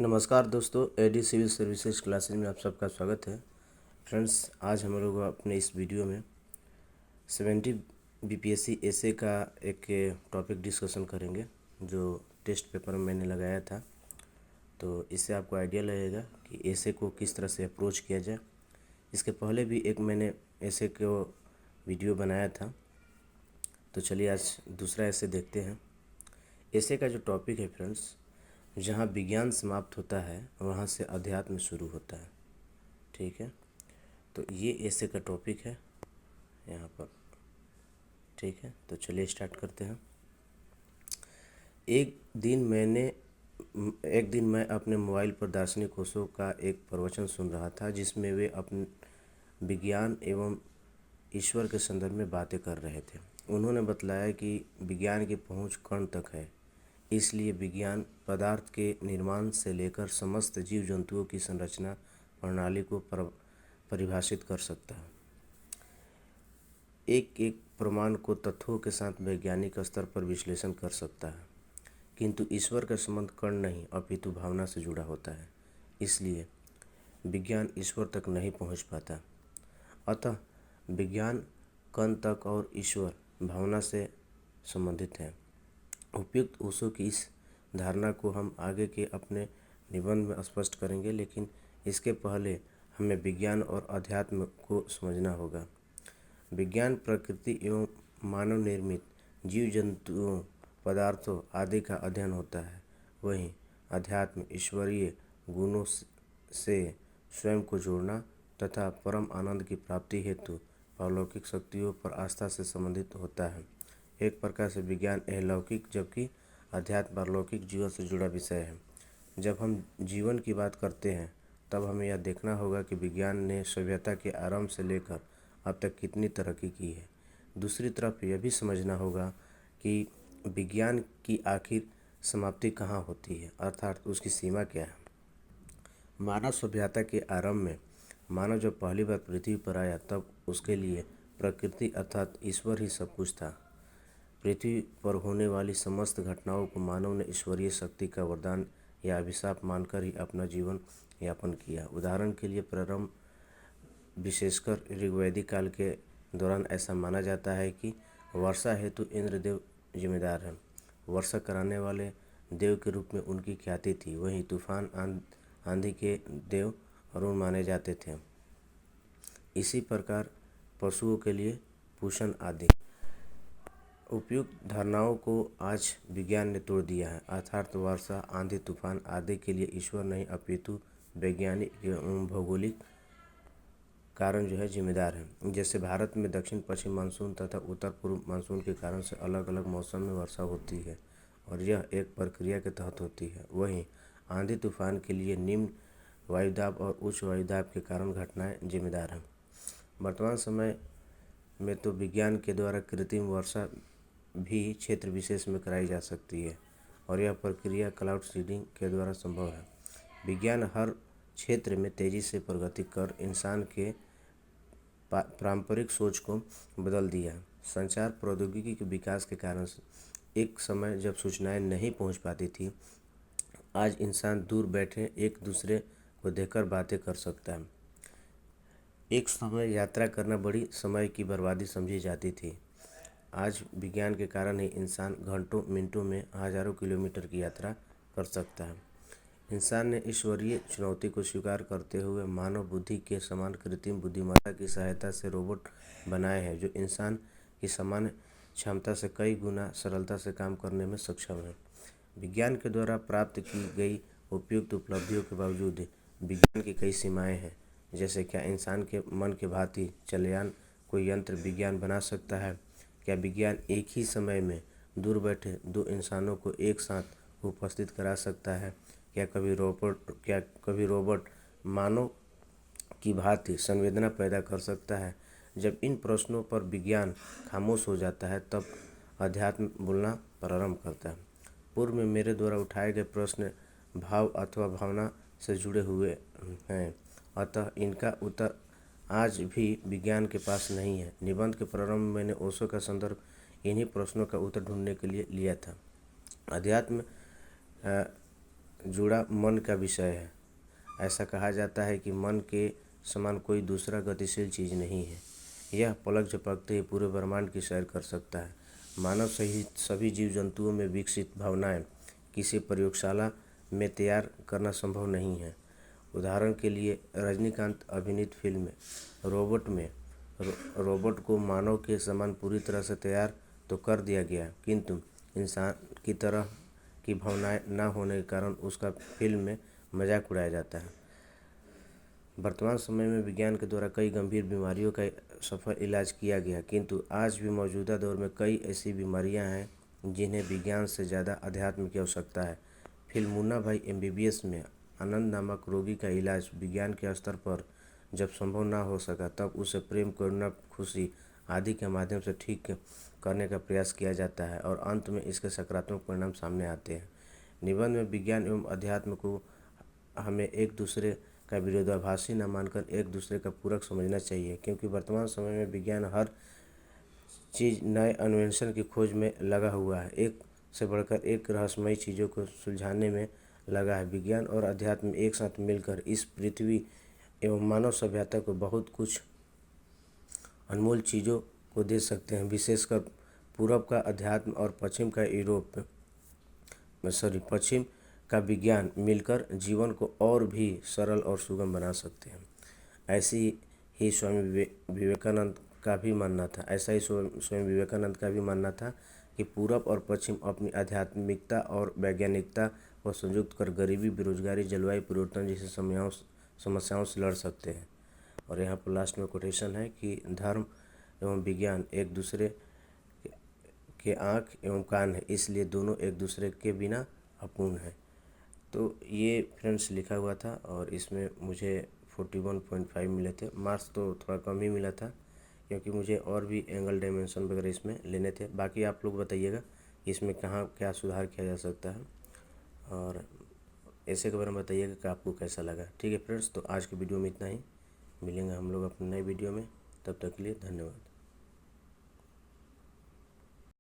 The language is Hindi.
नमस्कार दोस्तों, एडी सिविल सर्विसेज क्लासेज में आप सबका स्वागत है। फ्रेंड्स, आज हम लोग अपने इस वीडियो में 70 बीपीएससी एसए का एक टॉपिक डिस्कशन करेंगे जो टेस्ट पेपर में मैंने लगाया था। तो इससे आपको आइडिया लगेगा कि एसए को किस तरह से अप्रोच किया जाए। इसके पहले भी एक मैंने एसए को वीडियो बनाया था। तो चलिए आज दूसरा एसए देखते हैं। एसए का जो टॉपिक है फ्रेंड्स, जहाँ विज्ञान समाप्त होता है वहाँ से अध्यात्म शुरू होता है। ठीक है, तो ये ऐसे का टॉपिक है यहाँ पर। ठीक है, तो चलिए स्टार्ट करते हैं। एक दिन मैं अपने मोबाइल पर दार्शनिक ओशो का एक प्रवचन सुन रहा था जिसमें वे अपने विज्ञान एवं ईश्वर के संदर्भ में बातें कर रहे थे। उन्होंने बतलाया कि विज्ञान की पहुँच कण तक है, इसलिए विज्ञान पदार्थ के निर्माण से लेकर समस्त जीव जंतुओं की संरचना प्रणाली को परिभाषित कर सकता है। एक एक प्रमाण को तथ्यों के साथ वैज्ञानिक स्तर पर विश्लेषण कर सकता है, किंतु ईश्वर का संबंध कण नहीं अपितु भावना से जुड़ा होता है। इसलिए विज्ञान ईश्वर तक नहीं पहुंच पाता। अतः विज्ञान कण तक और ईश्वर भावना से संबंधित है। उपयुक्त ओशो की इस धारणा को हम आगे के अपने निबंध में स्पष्ट करेंगे, लेकिन इसके पहले हमें विज्ञान और अध्यात्म को समझना होगा। विज्ञान प्रकृति एवं मानव निर्मित जीव जंतुओं, पदार्थों आदि का अध्ययन होता है। वहीं अध्यात्म ईश्वरीय गुणों से स्वयं को जोड़ना तथा परम आनंद की प्राप्ति हेतु अलौकिक शक्तियों पर आस्था से संबंधित होता है। एक प्रकार से विज्ञान अलौकिक जबकि अध्यात्म पारलौकिक जीवन से जुड़ा विषय है। जब हम जीवन की बात करते हैं तब हमें यह देखना होगा कि विज्ञान ने सभ्यता के आरंभ से लेकर अब तक कितनी तरक्की की है। दूसरी तरफ यह भी समझना होगा कि विज्ञान की आखिर समाप्ति कहाँ होती है, अर्थात उसकी सीमा क्या है। मानव सभ्यता के आरंभ में मानव जब पहली बार पृथ्वी पर आया तब उसके लिए प्रकृति अर्थात ईश्वर ही सब कुछ था। पृथ्वी पर होने वाली समस्त घटनाओं को मानव ने ईश्वरीय शक्ति का वरदान या अभिशाप मानकर ही अपना जीवन यापन किया। उदाहरण के लिए प्रारंभ विशेषकर ऋग्वैदिक काल के दौरान ऐसा माना जाता है कि वर्षा हेतु इंद्रदेव जिम्मेदार हैं। वर्षा कराने वाले देव के रूप में उनकी ख्याति थी। वहीं तूफान आंधी के देव अरुण माने जाते थे। इसी प्रकार पशुओं के लिए पूषण आदि। उपयुक्त धारणाओं को आज विज्ञान ने तोड़ दिया है, अर्थात वर्षा, आंधी, तूफान आदि के लिए ईश्वर नहीं अपितु वैज्ञानिक एवं भौगोलिक कारण जिम्मेदार हैं। जैसे भारत में दक्षिण पश्चिम मानसून तथा उत्तर पूर्व मानसून के कारण से अलग अलग मौसम में वर्षा होती है और यह एक प्रक्रिया के तहत होती है। वहीं आंधी तूफान के लिए निम्न वायुदाब और उच्च वायुदाब के कारण घटनाएं जिम्मेदार हैं। वर्तमान समय में तो विज्ञान के द्वारा कृत्रिम वर्षा भी क्षेत्र विशेष में कराई जा सकती है और यह प्रक्रिया क्लाउड सीडिंग के द्वारा संभव है। विज्ञान हर क्षेत्र में तेजी से प्रगति कर इंसान के पारंपरिक सोच को बदल दिया है। संचार प्रौद्योगिकी के विकास के कारण एक समय जब सूचनाएं नहीं पहुंच पाती थी, आज इंसान दूर बैठे एक दूसरे को देखकर बातें कर सकता है। एक समय यात्रा करना बड़ी समय की बर्बादी समझी जाती थी। आज विज्ञान के कारण ही इंसान घंटों मिनटों में हजारों किलोमीटर की यात्रा कर सकता है। इंसान ने ईश्वरीय चुनौती को स्वीकार करते हुए मानव बुद्धि के समान कृत्रिम बुद्धिमत्ता की सहायता से रोबोट बनाए हैं जो इंसान की सामान्य क्षमता से कई गुना सरलता से काम करने में सक्षम है। विज्ञान के द्वारा प्राप्त की गई उपयुक्त उपलब्धियों के बावजूद विज्ञान की कई सीमाएं हैं। जैसे क्या इंसान के मन के भांति चलयान कोई यंत्र विज्ञान बना सकता है? क्या विज्ञान एक ही समय में दूर बैठे दो इंसानों को एक साथ उपस्थित करा सकता है? क्या कभी रोबोट मानव की भांति संवेदना पैदा कर सकता है? जब इन प्रश्नों पर विज्ञान खामोश हो जाता है तब अध्यात्म बोलना प्रारंभ करता है। पूर्व में मेरे द्वारा उठाए गए प्रश्न भाव अथवा भावना से जुड़े हुए हैं, अतः इनका उत्तर आज भी विज्ञान के पास नहीं है। निबंध के प्रारंभ में मैंने ओशो का संदर्भ इन्हीं प्रश्नों का उत्तर ढूंढने के लिए लिया था। अध्यात्म जुड़ा मन का विषय है। ऐसा कहा जाता है कि मन के समान कोई दूसरा गतिशील चीज़ नहीं है। यह पलक झपकते ही पूरे ब्रह्मांड की सैर कर सकता है। मानव सहित सभी जीव जंतुओं में विकसित भावनाएं किसी प्रयोगशाला में तैयार करना संभव नहीं है। उदाहरण के लिए रजनीकांत अभिनीत फिल्म रोबोट में रोबोट को मानव के समान पूरी तरह से तैयार तो कर दिया गया, किंतु इंसान की तरह की भावनाएं न होने के कारण उसका फिल्म में मजाक उड़ाया जाता है। वर्तमान समय में विज्ञान के द्वारा कई गंभीर बीमारियों का सफल इलाज किया गया, किंतु आज भी मौजूदा दौर में कई ऐसी बीमारियां हैं जिन्हें विज्ञान से ज़्यादा अध्यात्म की आवश्यकता है। फिल्म मुन्ना भाई MBBS में आनंद नामक रोगी का इलाज विज्ञान के स्तर पर जब संभव न हो सका, तब उसे प्रेम, करुणा, खुशी आदि के माध्यम से ठीक करने का प्रयास किया जाता है और अंत में इसके सकारात्मक परिणाम सामने आते हैं। निबंध में विज्ञान एवं अध्यात्म को हमें एक दूसरे का विरोधाभासी न मानकर एक दूसरे का पूरक समझना चाहिए, क्योंकि वर्तमान समय में विज्ञान हर चीज़ नए अन्वेषण की खोज में लगा हुआ है। एक से बढ़कर एक रहस्यमयी चीज़ों को सुलझाने में लगा है। विज्ञान और अध्यात्म एक साथ मिलकर इस पृथ्वी एवं मानव सभ्यता को बहुत कुछ अनमोल चीज़ों को दे सकते हैं। विशेषकर पूरब का अध्यात्म और पश्चिम का विज्ञान मिलकर जीवन को और भी सरल और सुगम बना सकते हैं। ऐसी ही स्वामी विवेकानंद का भी मानना था ऐसा ही स्वामी विवेकानंद का भी मानना था कि पूरब और पश्चिम अपनी आध्यात्मिकता और वैज्ञानिकता को संयुक्त कर गरीबी, बेरोजगारी, जलवायु परिवर्तन जैसी समस्याओं से लड़ सकते हैं। और यहाँ पर लास्ट में कोटेशन है कि धर्म एवं विज्ञान एक दूसरे के आँख एवं कान है, इसलिए दोनों एक दूसरे के बिना अपूर्ण है। तो ये फ्रेंड्स लिखा हुआ था और इसमें मुझे 41.5 मिले थे। मार्क्स तो थोड़ा कम ही मिला था, क्योंकि मुझे और भी एंगल डायमेंशन वगैरह इसमें लेने थे। बाकी आप लोग बताइएगा इसमें कहाँ क्या सुधार किया जा सकता है, और ऐसे के बारे में बताइएगा कि आपको कैसा लगा। ठीक है फ्रेंड्स, तो आज की वीडियो में इतना ही। मिलेंगे हम लोग अपने नए वीडियो में, तब तक के लिए धन्यवाद।